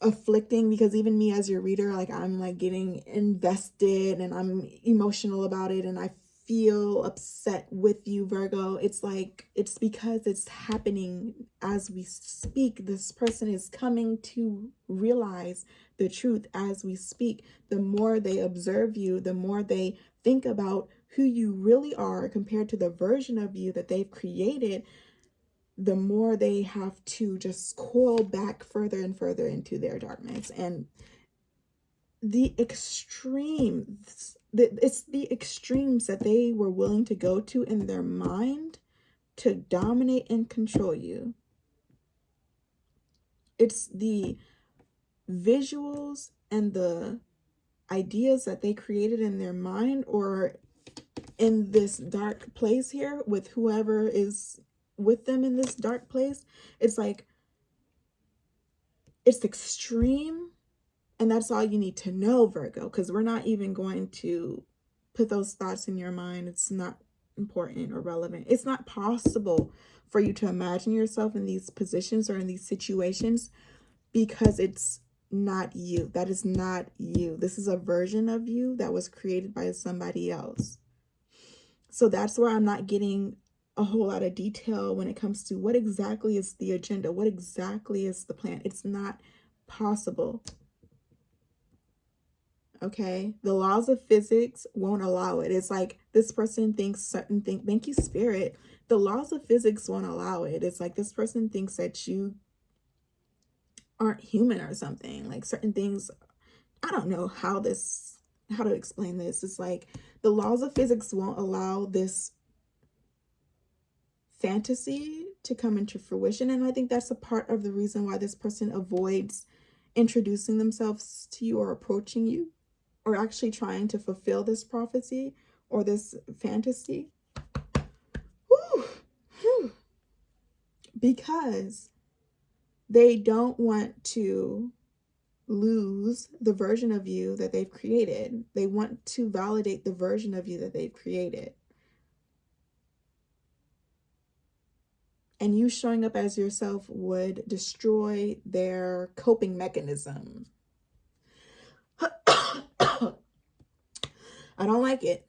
afflicting, because even me as your reader, like I'm like getting invested and I'm emotional about it and I feel upset with you, Virgo. It's like, it's because it's happening as we speak. This person is coming to realize the truth as we speak. The more they observe you, the more they think about who you really are compared to the version of you that they've created, the more they have to just coil back further and further into their darkness. And the extremes, it's the extremes that they were willing to go to in their mind to dominate and control you. It's the visuals and the ideas that they created in their mind or in this dark place here with whoever is with them in this dark place. It's like, it's extreme. And that's all you need to know, Virgo, because we're not even going to put those thoughts in your mind. It's not important or relevant. It's not possible for you to imagine yourself in these positions or in these situations because it's not you. That is not you. This is a version of you that was created by somebody else. So that's where I'm not getting a whole lot of detail when it comes to what exactly is the agenda, what exactly is the plan. It's not possible. Okay, the laws of physics won't allow it. It's like this person thinks certain thing. Thank you, Spirit. The laws of physics won't allow it. It's like this person thinks that you aren't human or something. Like certain things, I don't know how to explain this. It's like the laws of physics won't allow this fantasy to come into fruition. And I think that's a part of the reason why this person avoids introducing themselves to you or approaching you, or actually trying to fulfill this prophecy or this fantasy. Whew, whew. Because they don't want to lose the version of you that they've created. They want to validate the version of you that they've created. And you showing up as yourself would destroy their coping mechanism. I don't like it.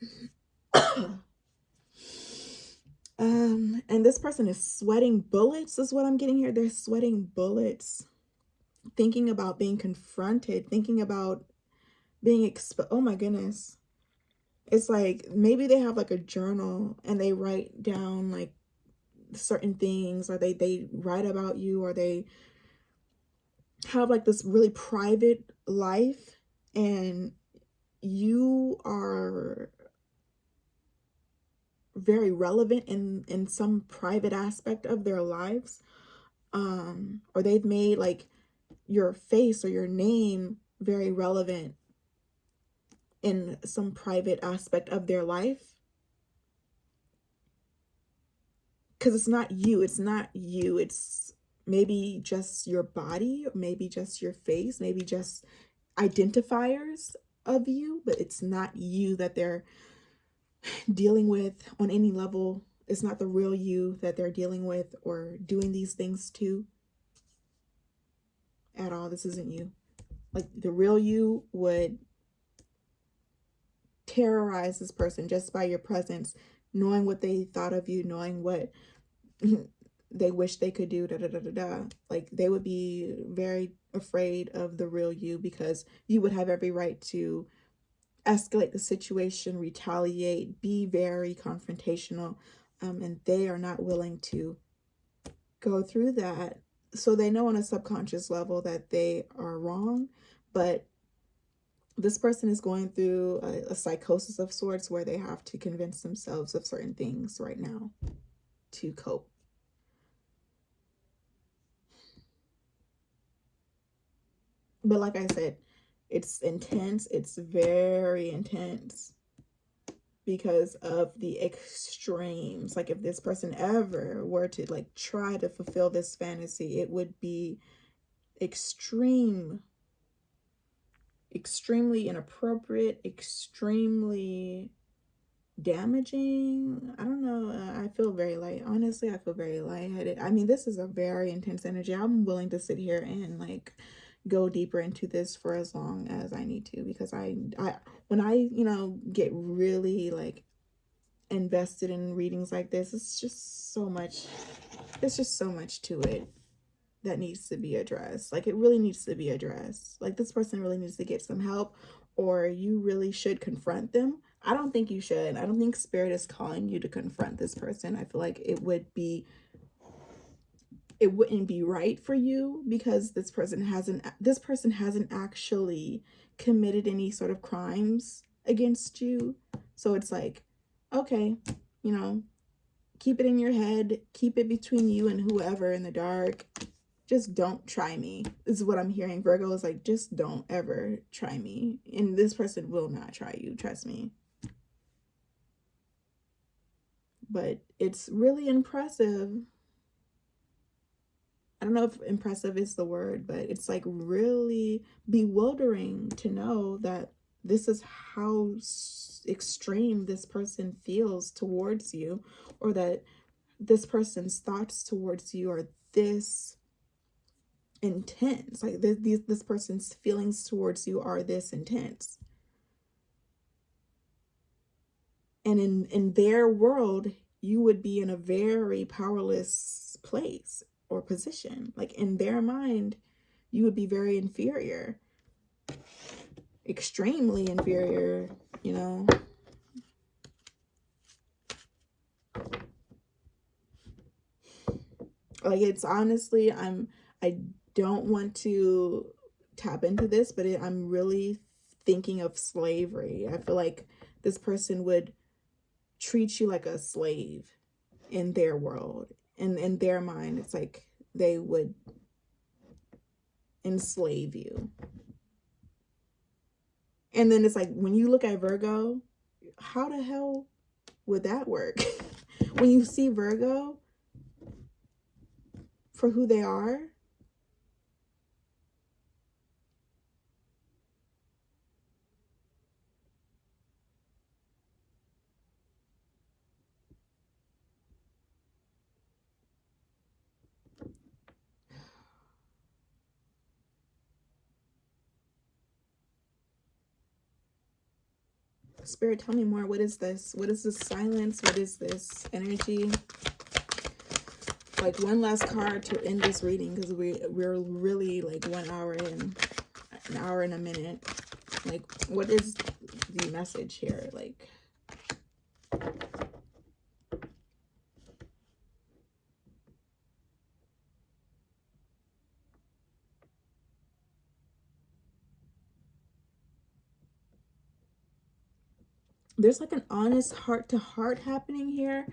And this person is sweating bullets, is what I'm getting here. They're sweating bullets, thinking about being confronted, thinking about being exposed. Oh my goodness. It's like maybe they have like a journal and they write down like certain things, or they write about you, or they have like this really private life, and you are very relevant in some private aspect of their lives, or they've made like your face or your name very relevant in some private aspect of their life. Because it's not you, it's maybe just your body, maybe just your face, maybe just identifiers of you, but it's not you that they're dealing with on any level. It's not the real you that they're dealing with or doing these things to at all. This isn't you. Like the real you would terrorize this person just by your presence, knowing what they thought of you, knowing what they wish they could do, like they would be very afraid of the real you, because you would have every right to escalate the situation, retaliate, be very confrontational, and they are not willing to go through that. So they know on a subconscious level that they are wrong, but this person is going through a psychosis of sorts where they have to convince themselves of certain things right now to cope. But like I said, it's intense. It's very intense because of the extremes. Like if this person ever were to like try to fulfill this fantasy, it would be extremely inappropriate, extremely damaging. I don't know. I feel very light. Honestly, I feel very lightheaded. I mean, this is a very intense energy. I'm willing to sit here and like go deeper into this for as long as I need to, because I when I get really like invested in readings like this, it's just so much to it that needs to be addressed. Like it really needs to be addressed. Like this person really needs to get some help, or you really should confront them. I don't think you should. I don't think Spirit is calling you to confront this person. I feel like it would be it wouldn't be right for you because this person hasn't actually committed any sort of crimes against you. So it's like, okay, you know, keep it in your head, keep it between you and whoever in the dark. Just don't try me. This is what I'm hearing. Virgo is like, just don't ever try me. And this person will not try you, trust me. But it's really impressive. I don't know if impressive is the word, but it's like really bewildering to know that this is how extreme this person feels towards you, or that this person's thoughts towards you are this intense. Like this person's feelings towards you are this intense. And in their world, you would be in a very powerless place or position. Like in their mind, you would be very inferior, extremely inferior, you know. Like, it's honestly, I don't want to tap into this, but I'm really thinking of slavery. I feel like this person would treat you like a slave in their world. And in their mind, it's like they would enslave you. And then it's like, when you look at Virgo, how the hell would that work? When you see Virgo for who they are, Spirit, tell me more. What is this? What is this silence? What is this energy? Like, one last card to end this reading, because we're really like 1 hour in, an hour and a minute. Like, what is the message here? Like, there's like an honest heart-to-heart happening here.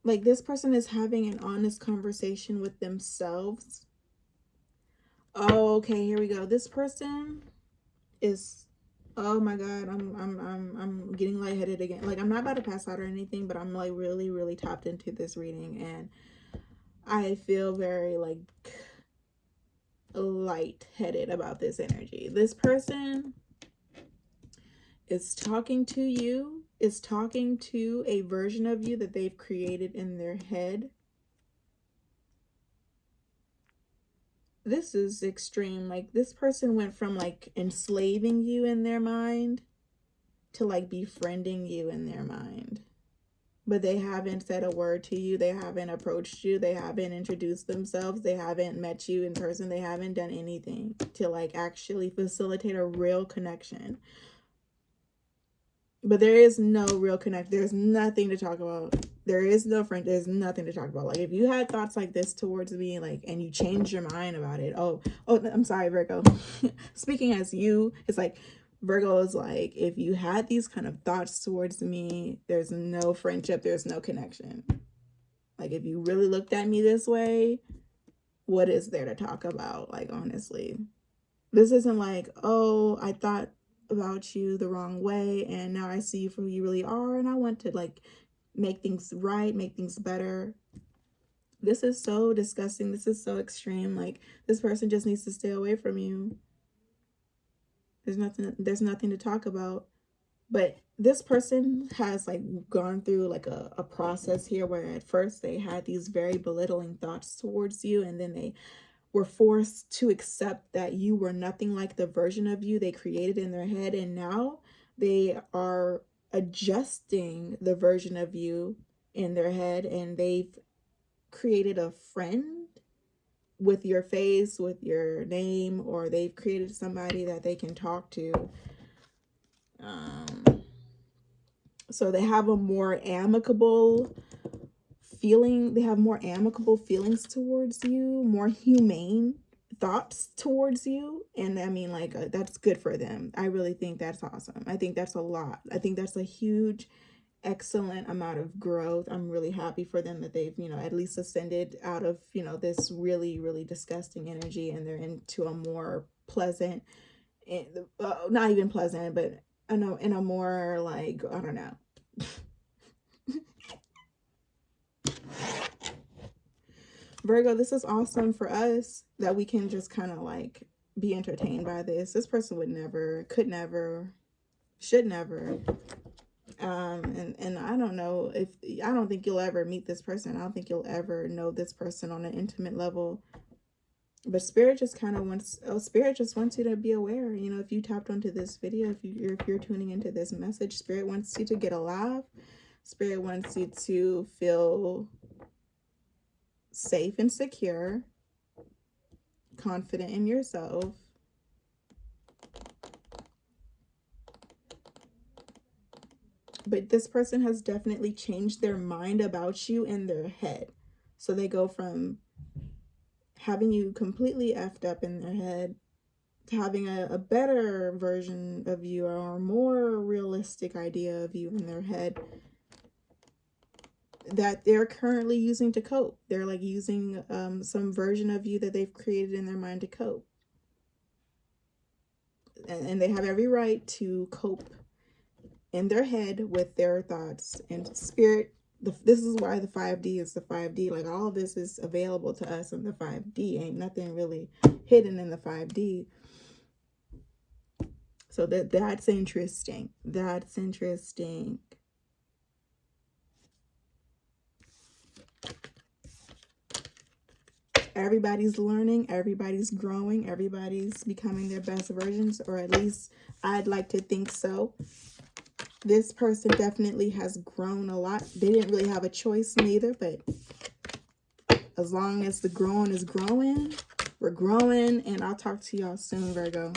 Like, this person is having an honest conversation with themselves. Oh, okay, here we go. This person is, oh my God, I'm getting lightheaded again. Like, I'm not about to pass out or anything, but I'm like really tapped into this reading, and I feel very like lightheaded about this energy. This person is talking to you, is talking to a version of you that they've created in their head. This is extreme. Like, this person went from like enslaving you in their mind to like befriending you in their mind. But they haven't said a word to you. They haven't approached you. They haven't introduced themselves. They haven't met you in person. They haven't done anything to like actually facilitate a real connection. But there is no real connect. There's nothing to talk about. There is no friend. There's nothing to talk about. Like, if you had thoughts like this towards me, like, and you changed your mind about it. Oh, I'm sorry, Virgo. Speaking as you, it's like, Virgo is like, if you had these kind of thoughts towards me, there's no friendship. There's no connection. Like, if you really looked at me this way, what is there to talk about? Like, honestly, this isn't like, oh, I thought about you the wrong way and now I see you for who you really are and I want to like make things right, make things better. This is so disgusting. This is so extreme. Like, this person just needs to stay away from you. There's nothing to talk about. But this person has like gone through like a process here where at first they had these very belittling thoughts towards you, and then they were forced to accept that you were nothing like the version of you they created in their head. And now they are adjusting the version of you in their head, and they've created a friend with your face, with your name, or they've created somebody that they can talk to. So they have a more amicable feeling. They have more amicable feelings towards you, more humane thoughts towards you. And I mean, like, that's good for them. I really think that's awesome. I think that's a lot. I think that's a huge, excellent amount of growth. I'm really happy for them that they've, you know, at least ascended out of, you know, this really, really disgusting energy, and they're into a more pleasant, not even pleasant, but I know, in a more, like, I don't know. Virgo, this is awesome for us that we can just kind of like be entertained by this. This person would never, could never, should never. And I don't know if, I don't think you'll ever meet this person. I don't think you'll ever know this person on an intimate level. But Spirit just kind of wants, Spirit just wants you to be aware. You know, if you tapped onto this video, if you're tuning into this message, Spirit wants you to get alive. Spirit wants you to feel safe and secure, confident in yourself. But this person has definitely changed their mind about you in their head. So they go from having you completely effed up in their head to having a better version of you, or a more realistic idea of you in their head that they're currently using to cope. They're like using some version of you that they've created in their mind to cope. And they have every right to cope in their head with their thoughts. And Spirit, this is why the 5D is the 5D. Like, all of this is available to us in the 5D. Ain't nothing really hidden in the 5D. So that's interesting. That's interesting. Everybody's learning, everybody's growing, everybody's becoming their best versions, or at least I'd like to think so. This person definitely has grown a lot. They didn't really have a choice neither, but as long as the growing is growing, we're growing, and I'll talk to y'all soon, Virgo.